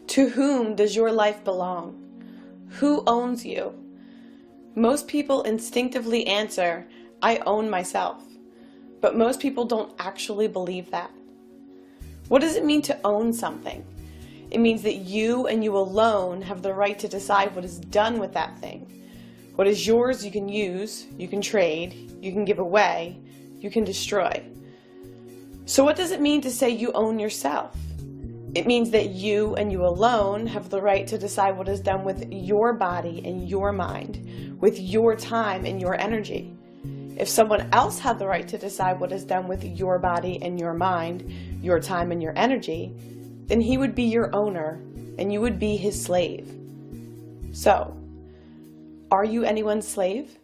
To whom does your life belong? Who owns you? Most people instinctively answer, I own myself. But most people don't actually believe that. What does it mean to own something? It means that you and you alone have the right to decide what is done with that thing. What is yours you can use, you can trade, you can give away, you can destroy. So what does it mean to say you own yourself? It means that you and you alone have the right to decide what is done with your body and your mind, with your time and your energy. If someone else had the right to decide what is done with your body and your mind, your time and your energy, then he would be your owner and you would be his slave. So, are you anyone's slave?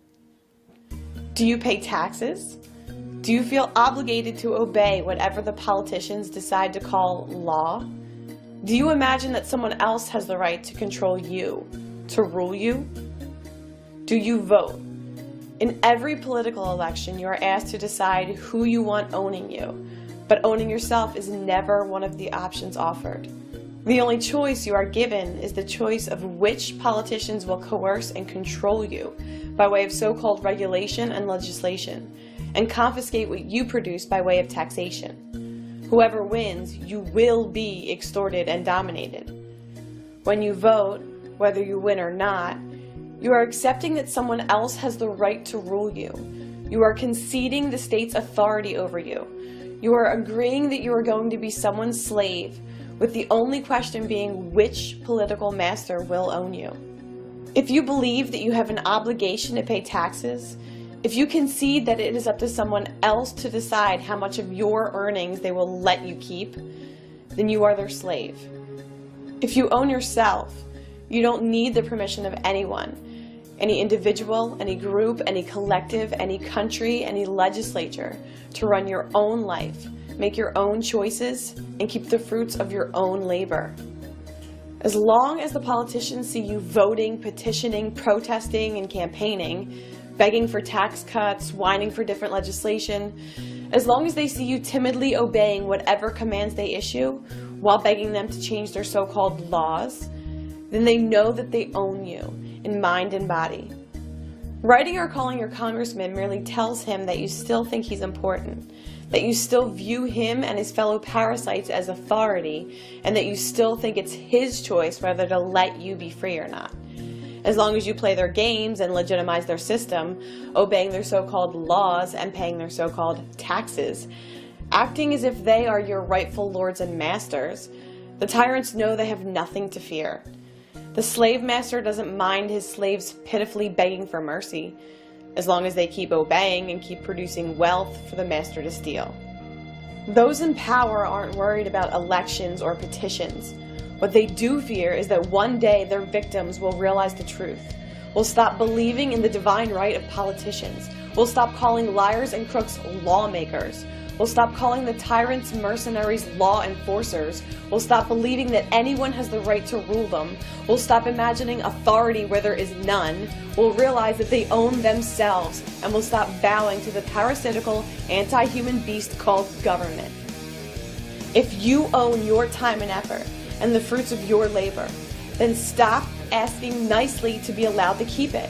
Do you pay taxes? Do you feel obligated to obey whatever the politicians decide to call law? Do you imagine that someone else has the right to control you, to rule you? Do you vote? In every political election, you are asked to decide who you want owning you, but owning yourself is never one of the options offered. The only choice you are given is the choice of which politicians will coerce and control you by way of so-called regulation and legislation, and confiscate what you produce by way of taxation. Whoever wins, you will be extorted and dominated. When you vote, whether you win or not, you are accepting that someone else has the right to rule you. You are conceding the state's authority over you. You are agreeing that you are going to be someone's slave, with the only question being which political master will own you. If you believe that you have an obligation to pay taxes, if you concede that it is up to someone else to decide how much of your earnings they will let you keep, then you are their slave. If you own yourself, you don't need the permission of anyone, any individual, any group, any collective, any country, any legislature, to run your own life, make your own choices, and keep the fruits of your own labor. As long as the politicians see you voting, petitioning, protesting, and campaigning, begging for tax cuts, whining for different legislation, as long as they see you timidly obeying whatever commands they issue, while begging them to change their so-called laws, then they know that they own you in mind and body. Writing or calling your congressman merely tells him that you still think he's important, that you still view him and his fellow parasites as authority, and that you still think it's his choice whether to let you be free or not. As long as you play their games and legitimize their system, obeying their so-called laws and paying their so-called taxes, acting as if they are your rightful lords and masters, the tyrants know they have nothing to fear. The slave master doesn't mind his slaves pitifully begging for mercy, as long as they keep obeying and keep producing wealth for the master to steal. Those in power aren't worried about elections or petitions. What they do fear is that one day their victims will realize the truth, will stop believing in the divine right of politicians, will stop calling liars and crooks lawmakers, will stop calling the tyrants, mercenaries, law enforcers, will stop believing that anyone has the right to rule them, will stop imagining authority where there is none, will realize that they own themselves, and will stop bowing to the parasitical, anti-human beast called government. If you own your time and effort, and the fruits of your labor, then stop asking nicely to be allowed to keep it.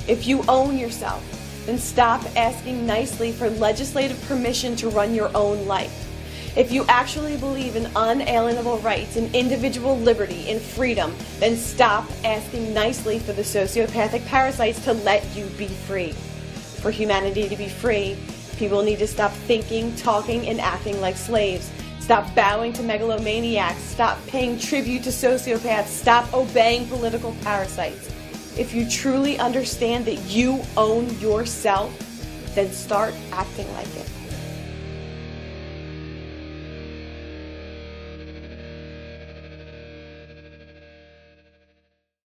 If you own yourself, then stop asking nicely for legislative permission to run your own life. If you actually believe in unalienable rights and individual liberty and freedom, then stop asking nicely for the sociopathic parasites to let you be free. For humanity to be free, people need to stop thinking, talking, and acting like slaves. Stop bowing to megalomaniacs. Stop paying tribute to sociopaths. Stop obeying political parasites. If you truly understand that you own yourself, then start acting like it.